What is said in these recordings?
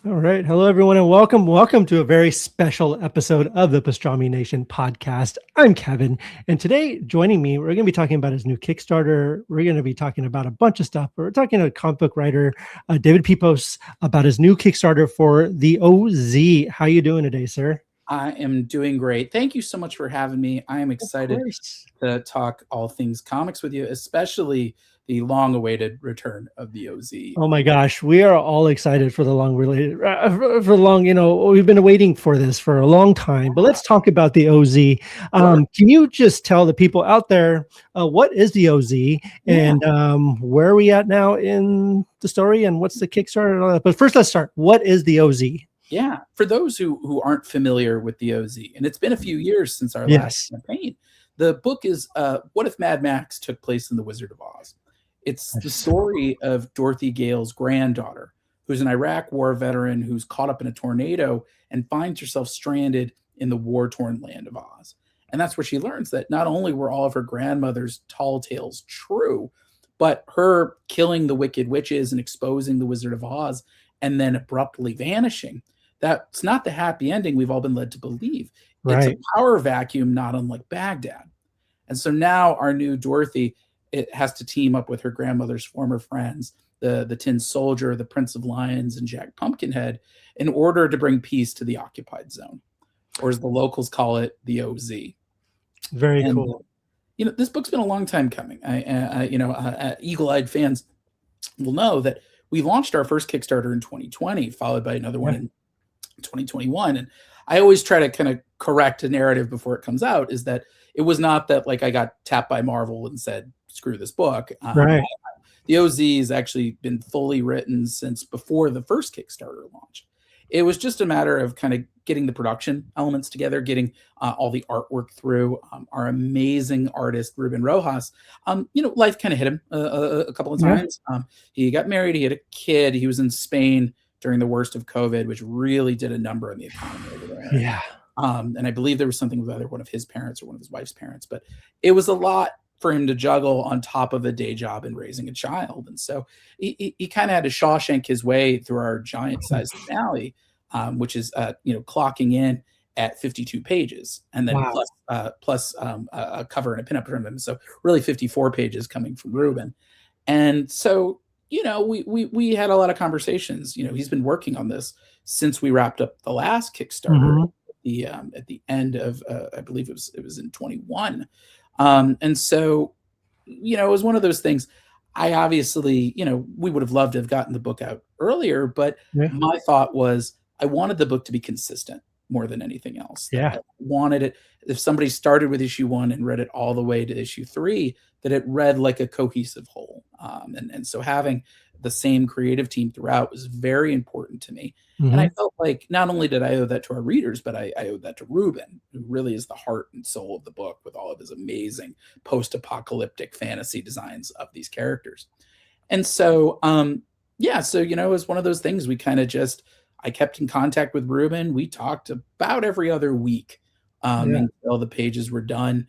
All right. Hello, everyone, and welcome. Welcome to a very special episode of the Pastrami Nation podcast. I'm Kevin, and today joining me, we're going to be talking about his new Kickstarter. We're going to be talking about a bunch of stuff. We're talking to a comic book writer, David Pepose, about his new Kickstarter for the OZ. How you doing today, sir? I am doing great. Thank you so much for having me. I am excited to talk all things comics with you, especially the long-awaited return of the OZ. Oh my gosh, we are all excited for the we've been waiting for this for a long time. But let's talk about the OZ. Can you just tell the people out there what is the OZ and where are we at now in the story and what's the Kickstarter and all that? But first, let's start. What is the OZ? Yeah, for those who aren't familiar with the OZ, and it's been a few years since our last campaign, the book is What If Mad Max Took Place in the Wizard of Oz? It's the story of Dorothy Gale's granddaughter, who's an Iraq war veteran who's caught up in a tornado and finds herself stranded in the war-torn land of Oz. And that's where she learns that not only were all of her grandmother's tall tales true, but her killing the wicked witches and exposing the Wizard of Oz and then abruptly vanishing, that's not the happy ending we've all been led to believe. It's a power vacuum, not unlike Baghdad. And so now our new Dorothy, it has to team up with her grandmother's former friends, the Tin Soldier, the Prince of Lions, and Jack Pumpkinhead, in order to bring peace to the occupied zone, or as the locals call it, the OZ. Very cool. This book's been a long time coming. Eagle-eyed fans will know that we launched our first Kickstarter in 2020, followed by another one in 2021. And I always try to kind of correct a narrative before it comes out, is that it was not that like I got tapped by Marvel and said, screw this book. The OZ has actually been fully written since before the first Kickstarter launch. It was just a matter of kind of getting the production elements together, getting all the artwork through. Our amazing artist, Ruben Rojas, life kind of hit him a couple of times. He got married, he had a kid, he was in Spain during the worst of COVID, which really did a number on the economy over there. And I believe there was something with either one of his parents or one of his wife's parents, but it was a lot for him to juggle on top of a day job and raising a child. And so he kind of had to Shawshank his way through our giant-sized finale, which is clocking in at 52 pages, and then plus a cover and a pinup from him. So really 54 pages coming from Ruben. And so we had a lot of conversations. He's been working on this since we wrapped up the last Kickstarter at the end of I believe it was in 21. And so, it was one of those things. I obviously, we would have loved to have gotten the book out earlier, but my thought was I wanted the book to be consistent more than anything else. I wanted it, if somebody started with issue 1 and read it all the way to issue 3, that it read like a cohesive whole. And so having the same creative team throughout was very important to me. And I felt like not only did I owe that to our readers, but I owed that to Ruben, who really is the heart and soul of the book with all of his amazing post-apocalyptic fantasy designs of these characters. And so, it was one of those things we kind of I kept in contact with Ruben. We talked about every other week until the pages were done,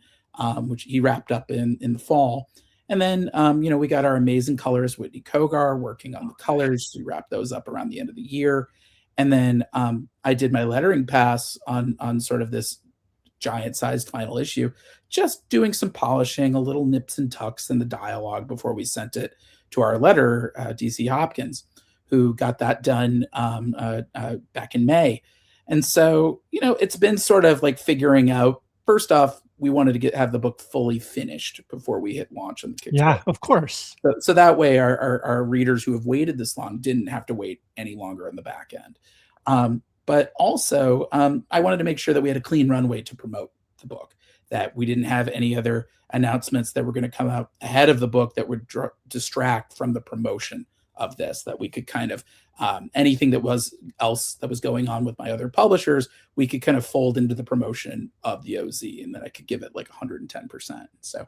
which he wrapped up in the fall. And then, we got our amazing colorist, Whitney Kogar, working on the colors. We wrapped those up around the end of the year. And then I did my lettering pass on sort of this giant-sized final issue, just doing some polishing, a little nips and tucks in the dialogue before we sent it to our letterer, DC Hopkins, who got that done back in May. And so, it's been sort of like figuring out, first off, we wanted to have the book fully finished before we hit launch on the Kickstarter. Yeah, of course. So that way our readers who have waited this long didn't have to wait any longer on the back end. But also, I wanted to make sure that we had a clean runway to promote the book, that we didn't have any other announcements that were going to come out ahead of the book that would distract from the promotion of this, that we could kind of anything that was going on with my other publishers, we could kind of fold into the promotion of the OZ, and then I could give it like 110%. So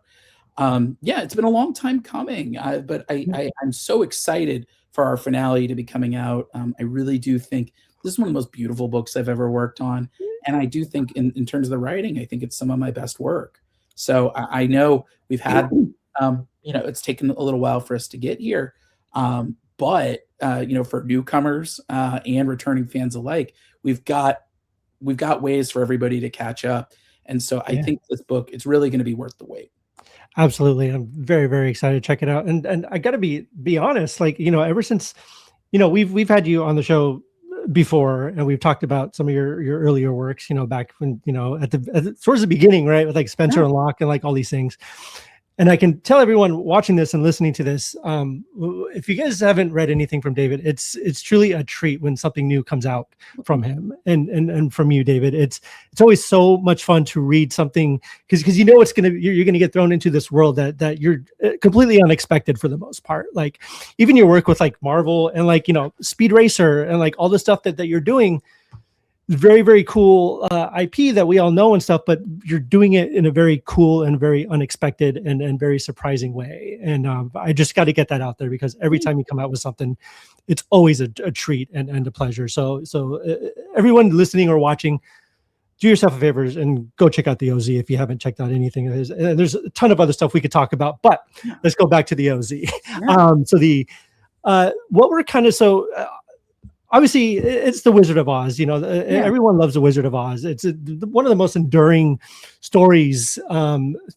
it's been a long time coming, but I'm so excited for our finale to be coming out. I really do think this is one of the most beautiful books I've ever worked on, and I do think in terms of the writing, I think it's some of my best work. So I know we've had it's taken a little while for us to get here. But for newcomers and returning fans alike, we've got ways for everybody to catch up. And so I think this book, it's really going to be worth the wait. Absolutely. I'm very, very excited to check it out. And I gotta be honest, like, ever since, we've had you on the show before, and we've talked about some of your earlier works, back when, towards the beginning, right? With like Spencer and Locke and like all these things. And I can tell everyone watching this and listening to this, if you guys haven't read anything from David, it's truly a treat when something new comes out from him and from you, David. It's always so much fun to read something because you're gonna get thrown into this world that you're completely unexpected for the most part. Like even your work with like Marvel and like Speed Racer and like all the stuff that you're doing. Very, very cool IP that we all know and stuff, but you're doing it in a very cool and very unexpected and very surprising way. And I just got to get that out there because every time you come out with something, it's always a treat and a pleasure. So everyone listening or watching, do yourself a favor and go check out the OZ if you haven't checked out anything of his. And there's a ton of other stuff we could talk about, but let's go back to the OZ. What we're kind of obviously, it's the Wizard of Oz. Everyone loves the Wizard of Oz. It's one of the most enduring stories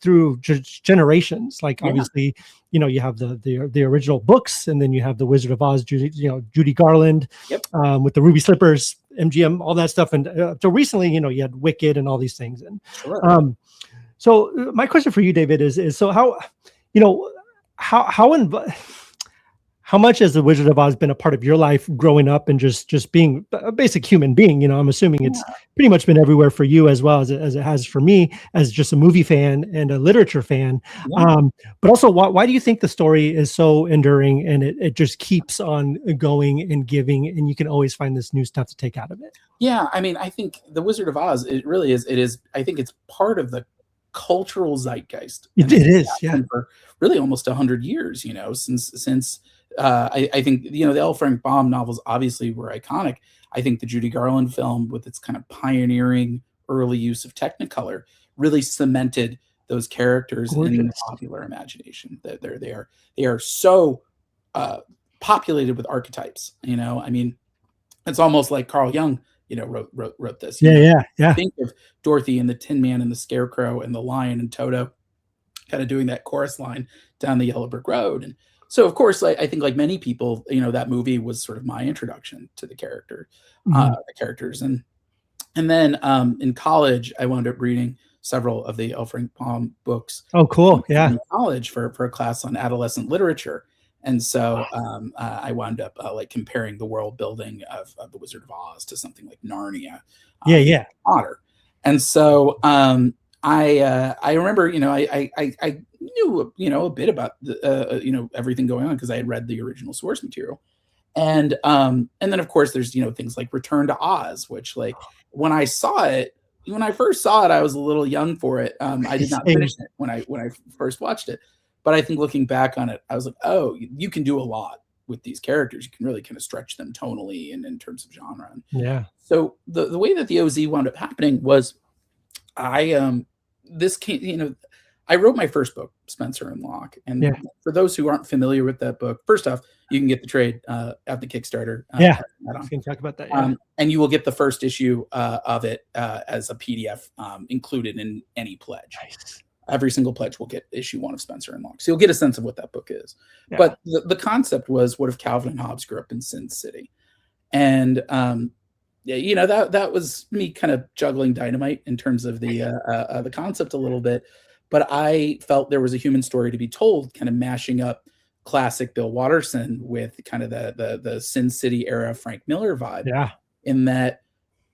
through generations. Like obviously, you have the original books, and then you have the Wizard of Oz. Judy Garland, with the ruby slippers, MGM, all that stuff. And so recently, you had Wicked and all these things. And so my question for you, David, is so how much has the Wizard of Oz been a part of your life growing up and just being a basic human being? I'm assuming it's pretty much been everywhere for you as well as it has for me as just a movie fan and a literature fan. But also, why do you think the story is so enduring and it just keeps on going and giving, and you can always find this new stuff to take out of it? Yeah, I mean, I think the Wizard of Oz, it really is. It is. I think it's part of the cultural zeitgeist. It is, for really almost 100 years. Since. I think the L. Frank Baum novels obviously were iconic. I think the Judy Garland film, with its kind of pioneering early use of Technicolor, really cemented those characters in the popular imagination. That they are so populated with archetypes. I mean, it's almost like Carl Jung, wrote this. Think of Dorothy and the Tin Man and the Scarecrow and the Lion and Toto, kind of doing that chorus line down the Yellow Brick Road. And so, of course, I think like many people, that movie was sort of my introduction to the characters. And then in college, I wound up reading several of the L. Frank Baum books. Oh, cool. Yeah. In college for a class on adolescent literature. And so I wound up comparing the world building of the Wizard of Oz to something like Narnia. Potter. And so I remember, I knew, a bit about everything going on because I had read the original source material. And then of course there's, things like Return to Oz, which when I first saw it, I was a little young for it. I did not finish it when I first watched it. But I think looking back on it, I was like, oh, you can do a lot with these characters. You can really kind of stretch them tonally and in terms of genre. So the way that the OZ wound up happening was I wrote my first book, Spencer and Locke. And for those who aren't familiar with that book, first off, you can get the trade at the Kickstarter. We can talk about that. And you will get the first issue of it as a PDF included in any pledge. Nice. Every single pledge will get issue 1 of Spencer and Locke. So you'll get a sense of what that book is. But the concept was, what if Calvin and Hobbes grew up in Sin City? And that was me kind of juggling dynamite in terms of the concept a little bit. But I felt there was a human story to be told, kind of mashing up classic Bill Watterson with kind of the Sin City era Frank Miller vibe. In that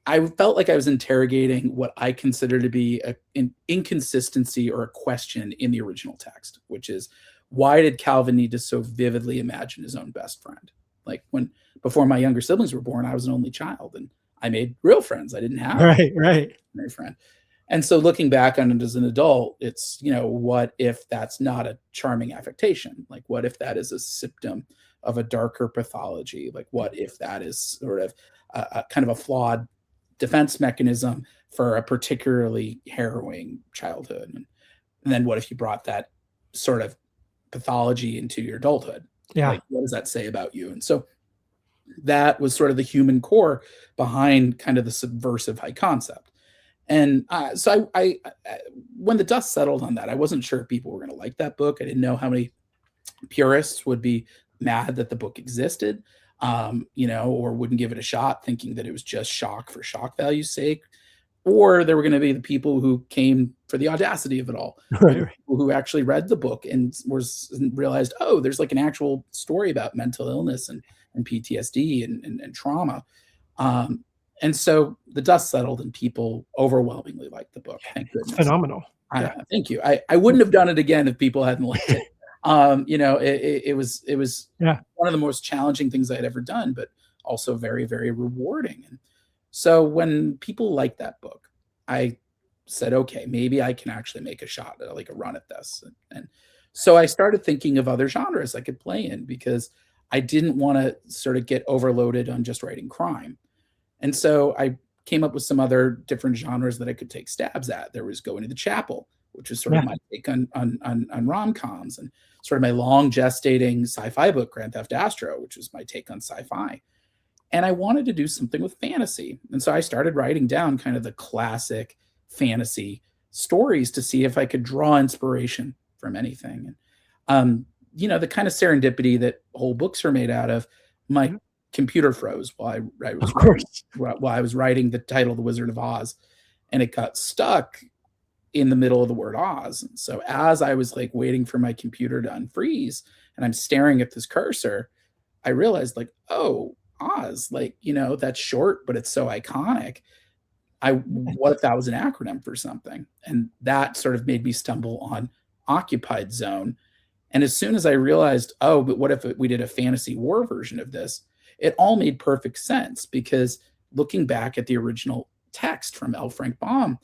I felt like I was interrogating what I consider to be an inconsistency or a question in the original text, which is, why did Calvin need to so vividly imagine his own best friend? Like before my younger siblings were born, I was an only child and I made real friends. I didn't have a friend. And so looking back on it as an adult, it's, what if that's not a charming affectation? Like, what if that is a symptom of a darker pathology? Like, what if that is sort of a kind of a flawed defense mechanism for a particularly harrowing childhood? And then what if you brought that sort of pathology into your adulthood? Like, what does that say about you? And so that was sort of the human core behind kind of the subversive high concept. And so when the dust settled on that, I wasn't sure if people were going to like that book. I didn't know how many purists would be mad that the book existed, or wouldn't give it a shot, thinking that it was just shock for shock value's sake. Or there were going to be the people who came for the audacity of it all, or the Right. people who actually read the book and realized, oh, there's like an actual story about mental illness and PTSD and trauma. Um, and so the dust settled and people overwhelmingly liked the book. Thank It's goodness. phenomenal. Yeah. Thank you. I wouldn't have done it again if people hadn't liked it. It was Yeah. one of the most challenging things I had ever done, but also very, very rewarding. And so when people liked that book, I said, okay, maybe I can actually make a shot at like a run at this. And so I started thinking of other genres I could play in because I didn't want to sort of get overloaded on just writing crime. And so I came up with some other different genres that I could take stabs at. There was Going to the Chapel, which was sort of Yeah. my take on rom-coms, and sort of my long gestating sci-fi book, Grand Theft Astro, which was my take on sci-fi. And I wanted to do something with fantasy. And so I started writing down kind of the classic fantasy stories to see if I could draw inspiration from anything. And, the kind of serendipity that whole books are made out of, my Mhm. computer froze while I was Of course. writing the title, The Wizard of Oz, and it got stuck in the middle of the word Oz. And so as I was like waiting for my computer to unfreeze and I'm staring at this cursor, I realized like, oh, Oz, like, that's short, but it's so iconic. What if that was an acronym for something? And that sort of made me stumble on Occupied Zone. And as soon as I realized, oh, but what if we did a fantasy war version of this? It all made perfect sense because looking back at the original text from L. Frank Baum,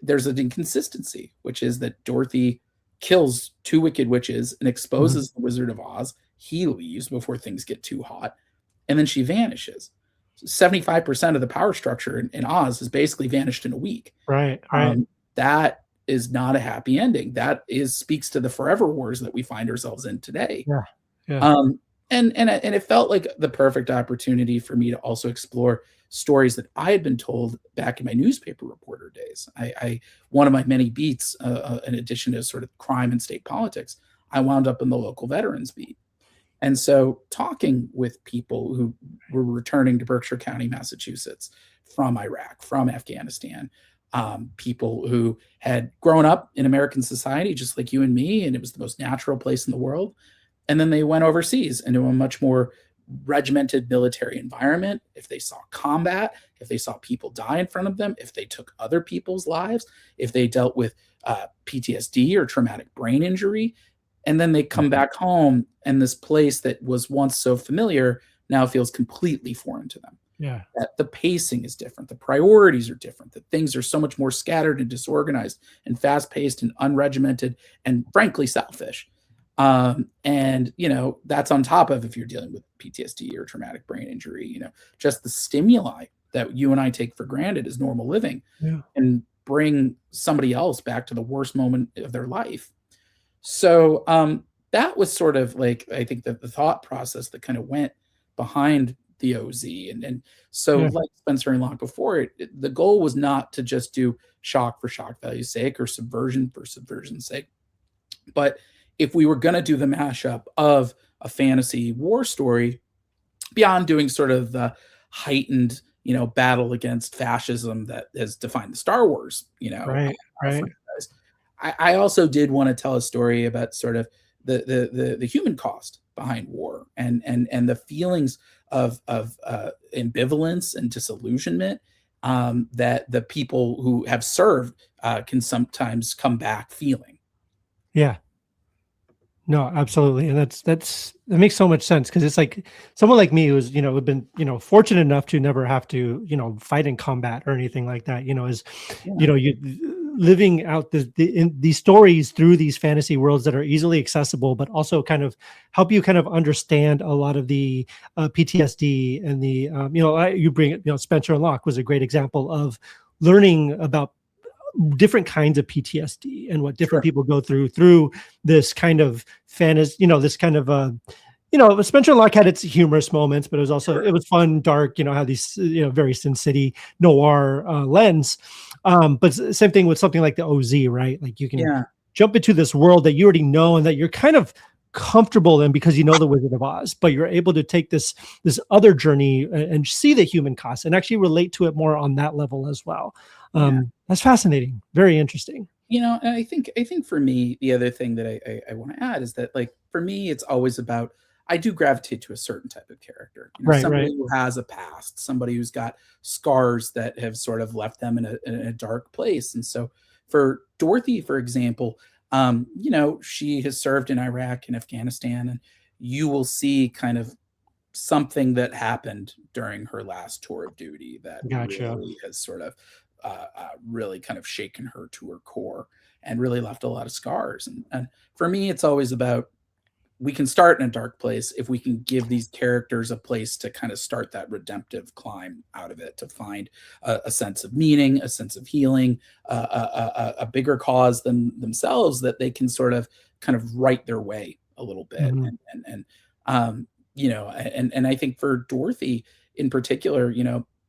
there's an inconsistency, which is that Dorothy kills two wicked witches and Mhm. exposes the Wizard of Oz. He leaves before things get too hot, and then she vanishes. 75% of the power structure in Oz has basically vanished in a week. Right. Right. That is not a happy ending. That speaks to the forever wars that we find ourselves in today. Yeah. Yeah. And it felt like the perfect opportunity for me to also explore stories that I had been told back in my newspaper reporter days. One of my many beats, in addition to sort of crime and state politics, I wound up in the local veterans beat. And so talking with people who were returning to Berkshire County, Massachusetts, from Iraq, from Afghanistan, people who had grown up in American society, just like you and me, and it was the most natural place in the world. And then they went overseas into a much more regimented military environment. If they saw combat, if they saw people die in front of them, if they took other people's lives, if they dealt with PTSD or traumatic brain injury, and then they come back home and this place that was once so familiar now feels completely foreign to them. Yeah. That the pacing is different, the priorities are different, that things are so much more scattered and disorganized and fast-paced and unregimented and frankly selfish. That's on top of if you're dealing with PTSD or traumatic brain injury, just the stimuli that you and I take for granted as normal living Yeah. and bring somebody else back to the worst moment of their life. So that was sort of like, I think that the thought process that kind of went behind the OZ. And so Yeah. like Spencer and Locke before it, the goal was not to just do shock for shock value's sake or subversion for subversion's sake. But if we were going to do the mashup of a fantasy war story, beyond doing sort of the heightened, battle against fascism that has defined the Star Wars, Right. Right. franchise, I also did want to tell a story about sort of the human cost behind war and the feelings of ambivalence and disillusionment that the people who have served can sometimes come back feeling. Yeah. No, absolutely. And that makes so much sense because it's like someone like me who's, have been, fortunate enough to never have to, fight in combat or anything like that, is, Yeah. you living out these stories through these fantasy worlds that are easily accessible, but also kind of help you kind of understand a lot of the PTSD and the, you bring it, Spencer and Locke was a great example of learning about different kinds of PTSD and what different Sure. people go through this kind of fantasy, this kind of Spencer and Locke had its humorous moments, but Sure. it was fun, dark, had these, very Sin City noir lens. But same thing with something like the OZ, right? Like you can Yeah. jump into this world that you already know and that you're kind of comfortable in because you know the Wizard of Oz, but you're able to take this other journey and see the human cost and actually relate to it more on that level as well. Yeah. That's fascinating. Very interesting. And I think for me, the other thing that I want to add is that, like, for me, it's always about, I do gravitate to a certain type of character. Right, Somebody right. who has a past, somebody who's got scars that have sort of left them in a dark place. And so for Dorothy, for example, she has served in Iraq and Afghanistan, and you will see kind of something that happened during her last tour of duty that Gotcha. really has sort of really kind of shaken her to her core and really left a lot of scars. And for me, it's always about, we can start in a dark place if we can give these characters a place to kind of start that redemptive climb out of it, to find a sense of meaning, a sense of healing, a bigger cause than themselves, that they can sort of kind of right their way a little bit. Mhm. And and I think for Dorothy in particular,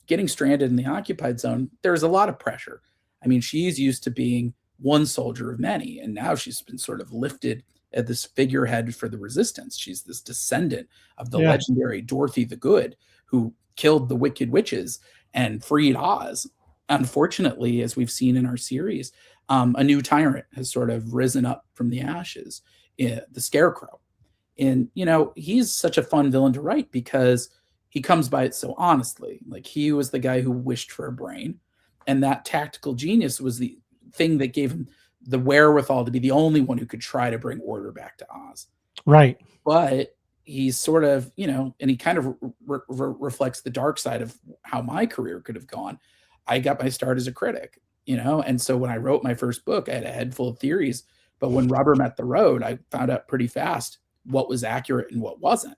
getting stranded in the occupied zone, there's a lot of pressure. I mean, she's used to being one soldier of many, and now she's been sort of lifted at this figurehead for the resistance. She's this descendant of the Yeah. legendary Dorothy the Good, who killed the wicked witches and freed Oz. Unfortunately, as we've seen in our series, a new tyrant has sort of risen up from the ashes, the Scarecrow. And he's such a fun villain to write because he comes by it so honestly. Like, he was the guy who wished for a brain, and that tactical genius was the thing that gave him the wherewithal to be the only one who could try to bring order back to Oz. Right. But he's sort of, and he kind of reflects the dark side of how my career could have gone. I got my start as a critic, and so when I wrote my first book, I had a head full of theories. But when rubber met the road, I found out pretty fast what was accurate and what wasn't.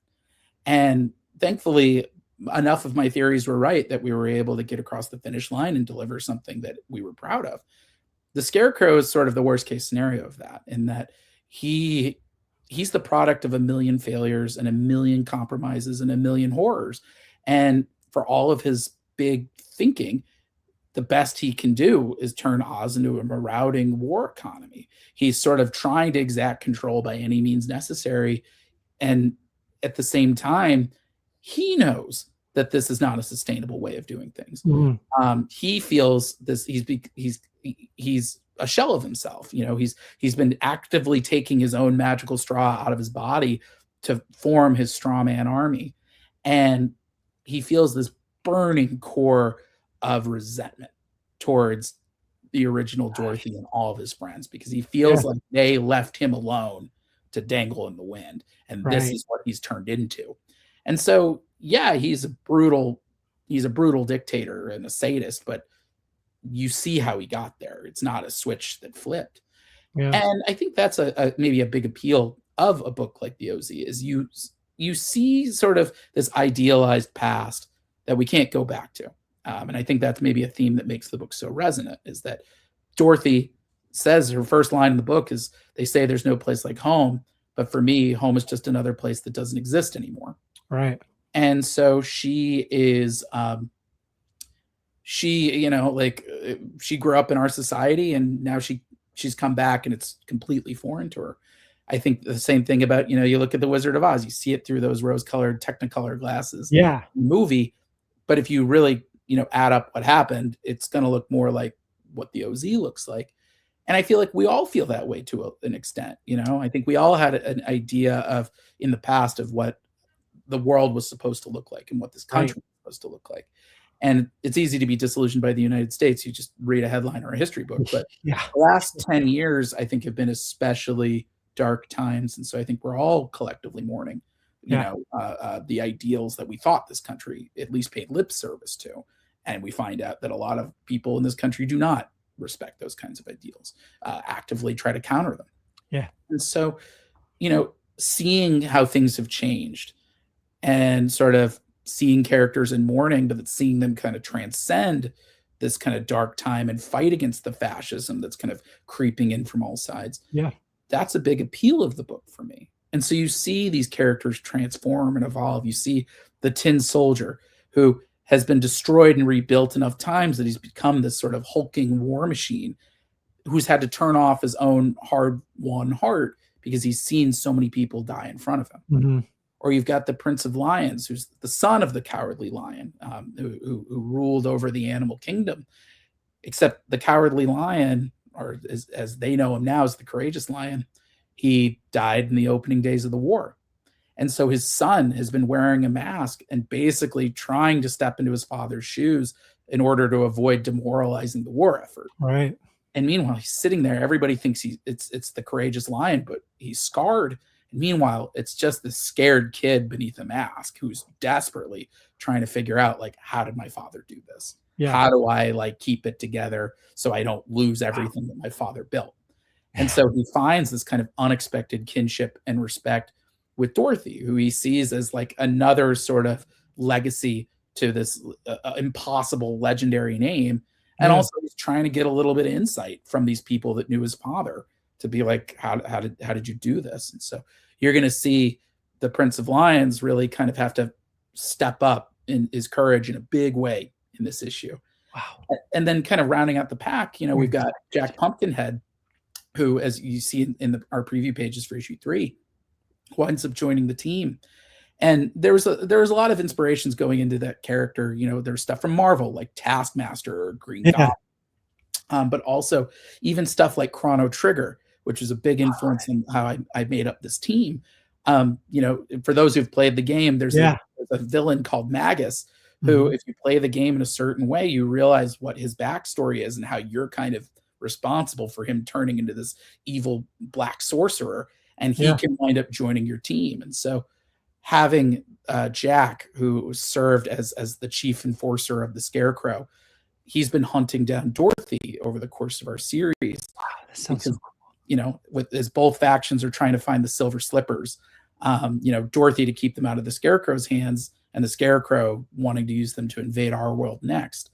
And thankfully, enough of my theories were right that we were able to get across the finish line and deliver something that we were proud of. The Scarecrow is sort of the worst case scenario of that, in that he's the product of a million failures and a million compromises and a million horrors. And for all of his big thinking, the best he can do is turn Oz into a marauding war economy. He's sort of trying to exact control by any means necessary. And at the same time, he knows that this is not a sustainable way of doing things. Mhm. He feels this. He's a shell of himself. He's been actively taking his own magical straw out of his body to form his straw man army, and he feels this burning core of resentment towards the original Dorothy and all of his friends, because he Yeah. feels like they left him alone to dangle in the wind, and this Right. is what he's turned into. And so, yeah, he's a brutal dictator and a sadist, but you see how he got there. It's not a switch that flipped. Yeah. And I think that's maybe a big appeal of a book like The OZ, is you see sort of this idealized past that we can't go back to. And I think that's maybe a theme that makes the book so resonant, is that Dorothy says, her first line in the book is, they say there's no place like home, but for me, home is just another place that doesn't exist anymore. Right. And so she is she grew up in our society, and now she's come back and it's completely foreign to her. I think the same thing about, you look at the Wizard of Oz, you see it through those rose-colored Technicolor glasses Yeah. movie, but if you really, add up what happened, it's going to look more like what the OZ looks like. And I feel like we all feel that way to an extent. I think we all had an idea of, in the past, of what the world was supposed to look like and what this Right. country was supposed to look like. And it's easy to be disillusioned by the United States. You just read a headline or a history book. But Yeah. the last 10 years, I think, have been especially dark times. And so I think we're all collectively mourning, Yeah. the ideals that we thought this country at least paid lip service to. And we find out that a lot of people in this country do not respect those kinds of ideals, actively try to counter them. Yeah. And so, seeing how things have changed, and sort of seeing characters in mourning, but seeing them kind of transcend this kind of dark time and fight against the fascism that's kind of creeping in from all sides. Yeah. That's a big appeal of the book for me. And so you see these characters transform and evolve. You see the Tin Soldier, who has been destroyed and rebuilt enough times that he's become this sort of hulking war machine who's had to turn off his own hard-won heart because he's seen so many people die in front of him. Mm-hmm. Or you've got the Prince of Lions, who's the son of the Cowardly Lion, who ruled over the animal kingdom. Except the Cowardly Lion, or as they know him now as the Courageous Lion, he died in the opening days of the war. And so his son has been wearing a mask and basically trying to step into his father's shoes in order to avoid demoralizing the war effort. Right. And meanwhile, he's sitting there. Everybody thinks it's the Courageous Lion, but he's scarred. And meanwhile, it's just this scared kid beneath a mask who's desperately trying to figure out, like, how did my father do this? Yeah. How do I, like, keep it together so I don't lose everything that my father built? And so he finds this kind of unexpected kinship and respect with Dorothy, who he sees as like another sort of legacy to this impossible legendary name. And also he's trying to get a little bit of insight from these people that knew his father to be like, how did you do this? And so you're going to see the Prince of Lions really kind of have to step up in his courage in a big way in this issue. Wow. And then kind of rounding out the pack, you know, we've got Jack Pumpkinhead, who, as you see in our preview pages for issue 3, winds up joining the team. And there was a lot of inspirations going into that character. You know, there's stuff from Marvel like Taskmaster or Green Goblin, but also even stuff like Chrono Trigger, which is a big influence in how I made up this team. You know, for those who've played the game, there's a villain called Magus, who, if you play the game in a certain way, you realize what his backstory is and how you're kind of responsible for him turning into this evil black sorcerer, and he can wind up joining your team. And so having Jack, who served as the chief enforcer of the Scarecrow, he's been hunting down Dorothy over the course of our series. Wow, that sounds so cool. You know, as both factions are trying to find the Silver Slippers, you know, Dorothy to keep them out of the Scarecrow's hands, and the Scarecrow wanting to use them to invade our world next.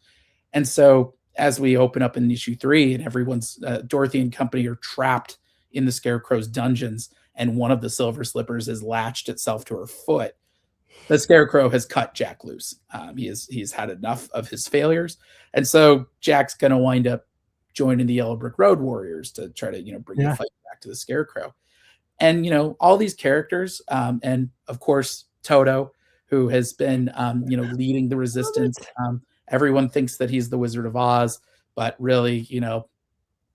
And so as we open up in issue 3 and everyone's Dorothy and company are trapped in the Scarecrow's dungeons, and one of the Silver Slippers has latched itself to her foot, the Scarecrow has cut Jack loose. He's had enough of his failures. And so Jack's going to wind up joining the Yellow Brick Road Warriors to try to, you know, bring the fight back to the Scarecrow. And, you know, all these characters, and of course, Toto, who has been, you know, leading the resistance. Everyone thinks that he's the Wizard of Oz, but really, you know,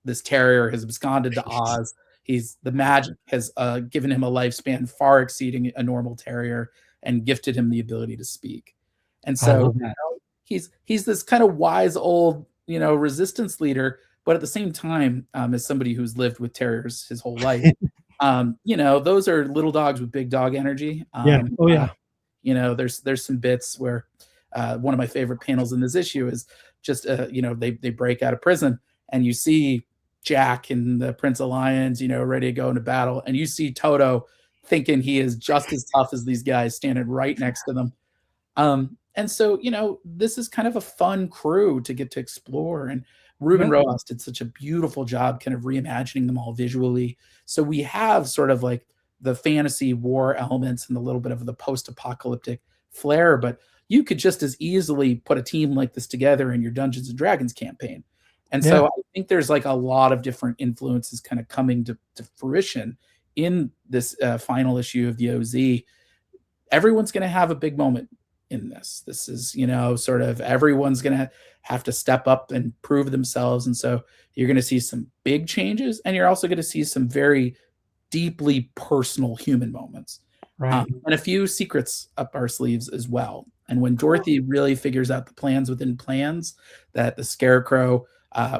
this terrier has absconded to Oz. The magic has given him a lifespan far exceeding a normal terrier and gifted him the ability to speak. And so you know, he's this kind of wise old, you know, resistance leader, but at the same time, as somebody who's lived with terriers his whole life, you know, those are little dogs with big dog energy. You know, there's some bits where one of my favorite panels in this issue is just, you know, they break out of prison and you see Jack and the Prince of Lions, you know, ready to go into battle. And you see Toto thinking he is just as tough as these guys standing right next to them. And so, you know, this is kind of a fun crew to get to explore. And Ruben Rojas did such a beautiful job kind of reimagining them all visually. So we have sort of like the fantasy war elements and a little bit of the post-apocalyptic flair, but you could just as easily put a team like this together in your Dungeons and Dragons campaign. And so I think there's like a lot of different influences kind of coming to fruition in this final issue of the OZ. Everyone's going to have a big moment in this. This is, you know, sort of everyone's going to have to step up and prove themselves. And so you're going to see some big changes, and you're also going to see some very deeply personal human moments. And a few secrets up our sleeves as well. And when Dorothy really figures out the plans within plans that the Scarecrow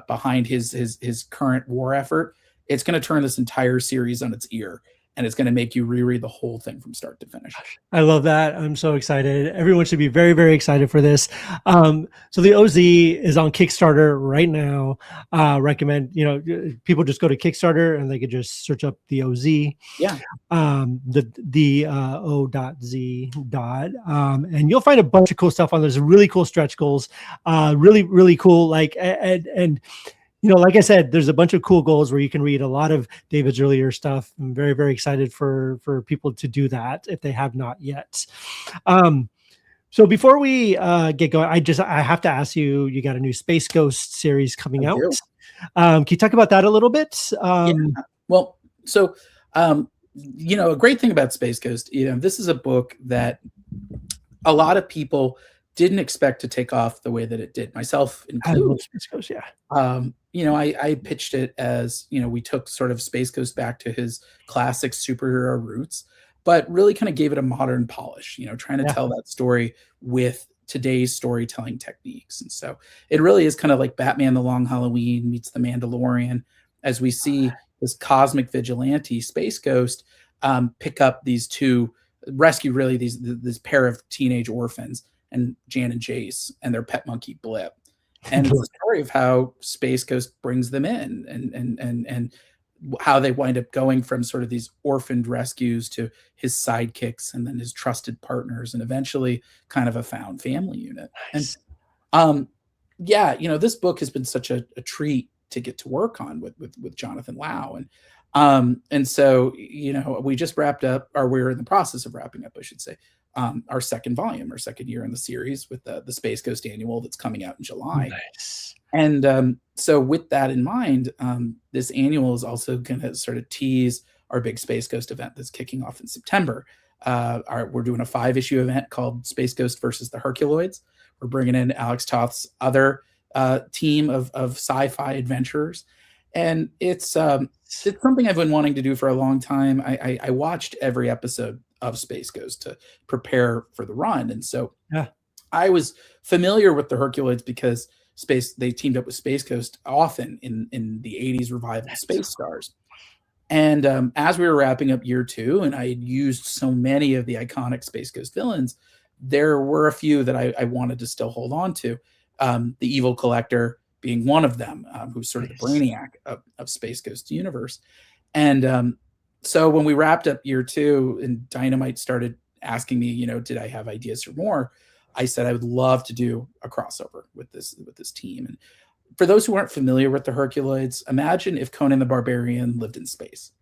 behind his current war effort, it's going to turn this entire series on its ear, and it's going to make you reread the whole thing from start to finish. I love that. I'm so excited. Everyone should be very, very excited for this. So the OZ is on Kickstarter right now. Recommend, you know, people just go to Kickstarter and they could just search up the OZ. Yeah. The O.Z. And you'll find a bunch of cool stuff on there. There's really cool stretch goals. Really, really cool. Like, and like I said, there's a bunch of cool goals where you can read a lot of David's earlier stuff. I'm very, very excited for people to do that if they have not yet. So before we get going, I have to ask you, you got a new Space Ghost series coming I out. do. Can you talk about that a little bit? Yeah. Well, so a great thing about Space Ghost, this is a book that a lot of people didn't expect to take off the way that it did, myself I love included. Space Ghost, yeah. I pitched it as, we took sort of Space Ghost back to his classic superhero roots, but really kind of gave it a modern polish, trying to Yeah. tell that story with today's storytelling techniques. And so it really is kind of like Batman the Long Halloween meets the Mandalorian, as we see this cosmic vigilante Space Ghost pick up these two, rescue really this pair of teenage orphans, and Jan and Jace and their pet monkey Blip. And it's the story of how Space Ghost brings them in, and how they wind up going from sort of these orphaned rescues to his sidekicks and then his trusted partners, and eventually kind of a found family unit. Nice. And this book has been such a treat to get to work on with Jonathan Lau. And so, we just wrapped up, or we're in the process of wrapping up, I should say, our second volume, our second year in the series, with the Space Ghost annual that's coming out in July. Nice. And so with that in mind, this annual is also going to sort of tease our big Space Ghost event that's kicking off in September. We're doing a 5-issue event called Space Ghost versus the Herculoids. We're bringing in Alex Toth's other team of sci-fi adventurers. And it's something I've been wanting to do for a long time. I watched every episode of Space Ghost to prepare for the run. And so I was familiar with the Herculoids because they teamed up with Space Ghost often in the 80s revival of Space Stars. And as we were wrapping up year 2, and I had used so many of the iconic Space Ghost villains, there were a few that I wanted to still hold on to. The Evil Collector being one of them, who's sort of the brainiac of Space Ghost universe. And so when we wrapped up year 2 and Dynamite started asking me, did I have ideas for more? I said I would love to do a crossover with this team. And for those who aren't familiar with the Herculoids, imagine if Conan the Barbarian lived in space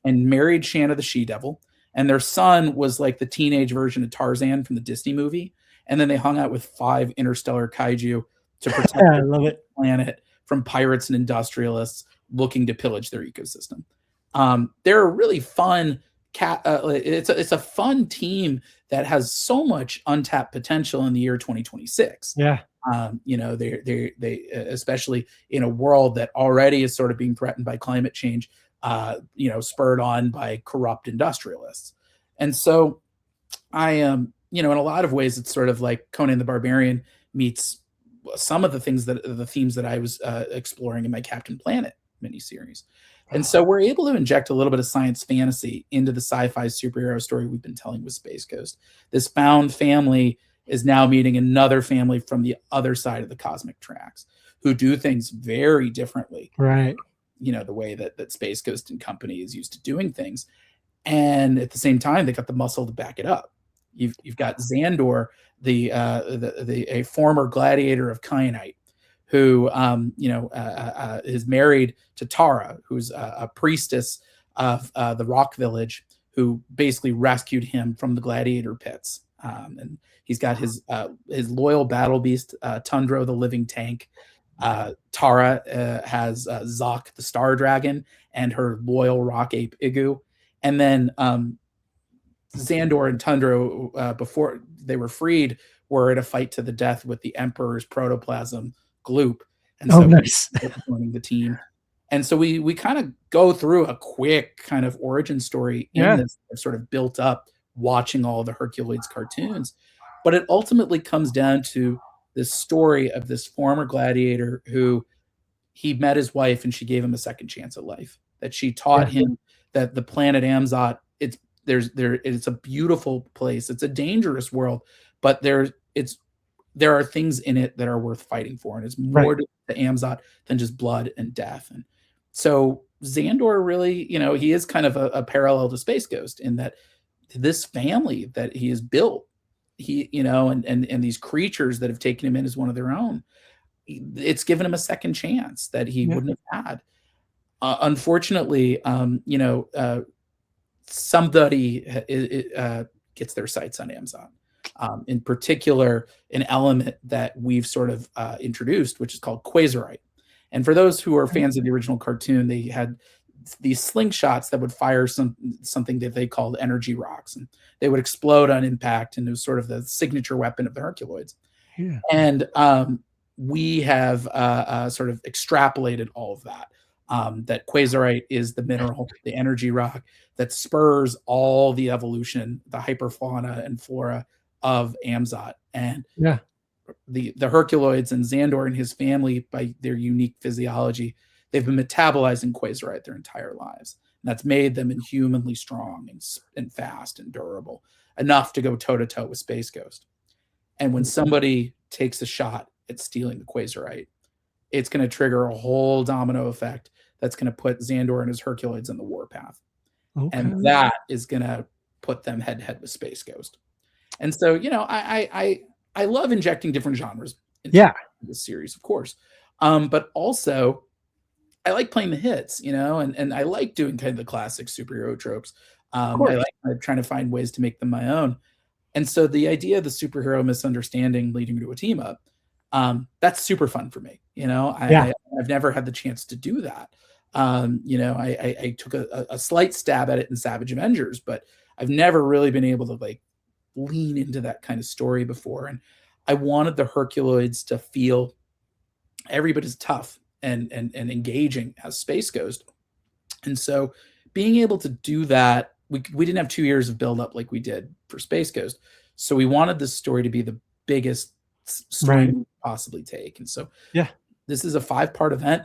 and married Shanna the She-Devil, and their son was like the teenage version of Tarzan from the Disney movie. And then they hung out with 5 interstellar kaiju to protect the planet from pirates and industrialists looking to pillage their ecosystem. They're a really fun it's a fun team that has so much untapped potential in the year 2026. Yeah. They especially in a world that already is sort of being threatened by climate change, spurred on by corrupt industrialists. And so in a lot of ways, it's sort of like Conan the Barbarian meets some of the themes that I was exploring in my Captain Planet miniseries. And so we're able to inject a little bit of science fantasy into the sci-fi superhero story we've been telling with Space Ghost. This found family is now meeting another family from the other side of the cosmic tracks, who do things very differently. Right. The way that Space Ghost and company is used to doing things. And at the same time, they got the muscle to back it up. You've got Xandor, a former gladiator of Kyanite, who is married to Tara, who's a priestess of the Rock Village, who basically rescued him from the gladiator pits. And he's got his loyal battle beast, Tundra, the living tank. Tara has Zoc, the star dragon, and her loyal rock ape Igu. And then Xandor and Tundra, before they were freed, were in a fight to the death with the Emperor's protoplasm Gloop. And so nice. joining the team. And so we kind of go through a quick kind of origin story in this, sort of built up watching all the Herculoids cartoons. But it ultimately comes down to this story of this former gladiator who he met his wife and she gave him a second chance at life. That she taught him that the planet Amzot, it's a beautiful place. It's a dangerous world, but there are things in it that are worth fighting for, and it's more to Amzot than just blood and death. And so Xandor really, he is kind of a parallel to Space Ghost in that this family that he has built, and these creatures that have taken him in as one of their own, it's given him a second chance that he Yeah. wouldn't have had. Unfortunately, somebody gets their sights on Amazon. In particular, an element that we've sort of introduced, which is called Quasarite. And for those who are fans of the original cartoon, they had these slingshots that would fire something that they called energy rocks, and they would explode on impact, and it was sort of the signature weapon of the Herculoids. Yeah. And we have sort of extrapolated all of that. That Quasarite is the mineral, the energy rock that spurs all the evolution, the hyperfauna and flora of Amzot. And Yeah. the Herculoids and Xandor and his family, by their unique physiology, they've been metabolizing Quasarite their entire lives. And that's made them inhumanly strong and fast and durable, enough to go toe-to-toe with Space Ghost. And when somebody takes a shot at stealing the Quasarite, it's going to trigger a whole domino effect that's going to put Xandor and his Herculoids on the warpath. Okay. And that is going to put them head-to-head with Space Ghost. And so, I love injecting different genres into this series, of course. But also, I like playing the hits, and I like doing kind of the classic superhero tropes. I like trying to find ways to make them my own. And so the idea of the superhero misunderstanding leading to a team up, that's super fun for me. I've never had the chance to do that. I took a slight stab at it in Savage Avengers, but I've never really been able to lean into that kind of story before. And I wanted the Herculoids to feel every bit as tough and engaging as Space Ghost. And so being able to do that, we didn't have 2 years of build up like we did for Space Ghost. So we wanted this story to be the biggest story we could possibly take. And so this is a 5-part event.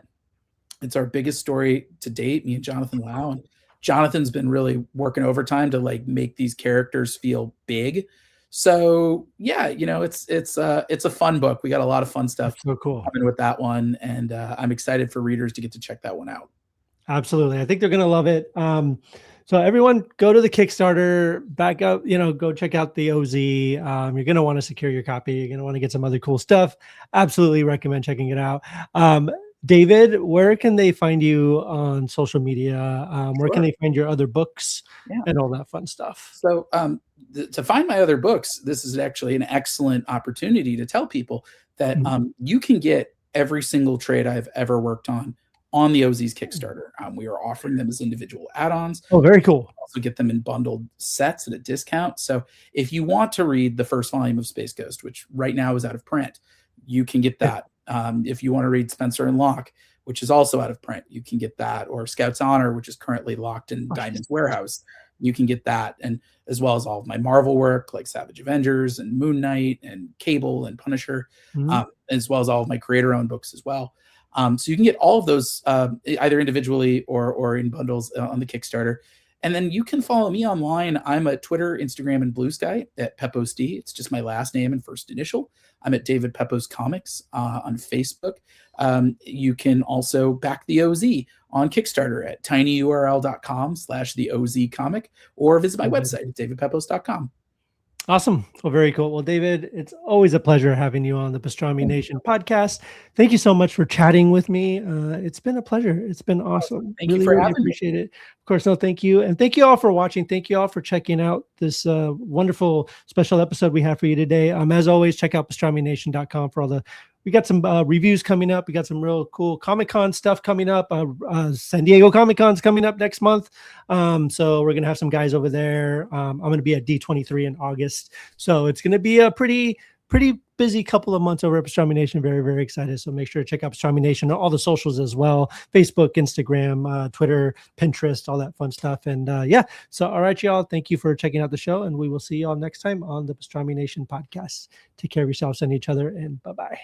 It's our biggest story to date, me and Jonathan Lau. And Jonathan's been really working overtime to make these characters feel big. So it's a fun book. We got a lot of fun stuff coming with that one, and I'm excited for readers to get to check that one out. Absolutely, I think they're gonna love it. So everyone, go to the Kickstarter, back up, go check out the OZ. You're gonna want to secure your copy. You're gonna want to get some other cool stuff. Absolutely recommend checking it out. David, where can they find you on social media? Where can they find your other books and all that fun stuff? So to find my other books, this is actually an excellent opportunity to tell people that you can get every single trade I've ever worked on the OZ's Kickstarter. We are offering them as individual add-ons. Oh, very cool. Also get them in bundled sets at a discount. So if you want to read the first volume of Space Ghost, which right now is out of print, you can get that. If you want to read Spencer and Locke, which is also out of print, you can get that. Or Scout's Honor, which is currently locked in Diamond's warehouse, you can get that. And as well as all of my Marvel work, like Savage Avengers and Moon Knight and Cable and Punisher, as well as all of my creator-owned books as well. So you can get all of those either individually or in bundles on the Kickstarter. And then you can follow me online. I'm at Twitter, Instagram, and Blue Sky at Pepose D. It's just my last name and first initial. I'm at David Pepose Comics on Facebook. You can also back the OZ on Kickstarter at tinyurl.com/the OZ comic, or visit my website at davidpepose.com. Awesome. Well, very cool. Well, David, it's always a pleasure having you on the Pastrami Nation podcast. Thank you so much for chatting with me. It's been a pleasure. It's been awesome. Thank you for having me. Appreciate it. Of course, no, thank you. And thank you all for watching. Thank you all for checking out this wonderful special episode we have for you today. As always, check out pastramination.com for all we got some reviews coming up. We got some real cool Comic-Con stuff coming up. San Diego Comic-Con's coming up next month. So we're going to have some guys over there. I'm going to be at D23 in August. So it's going to be a pretty busy couple of months over at Pastrami Nation. Very, very excited. So make sure to check out Pastrami Nation on all the socials as well. Facebook, Instagram, Twitter, Pinterest, all that fun stuff. And so all right, y'all. Thank you for checking out the show. And we will see y'all next time on the Pastrami Nation podcast. Take care of yourselves and each other. And bye-bye.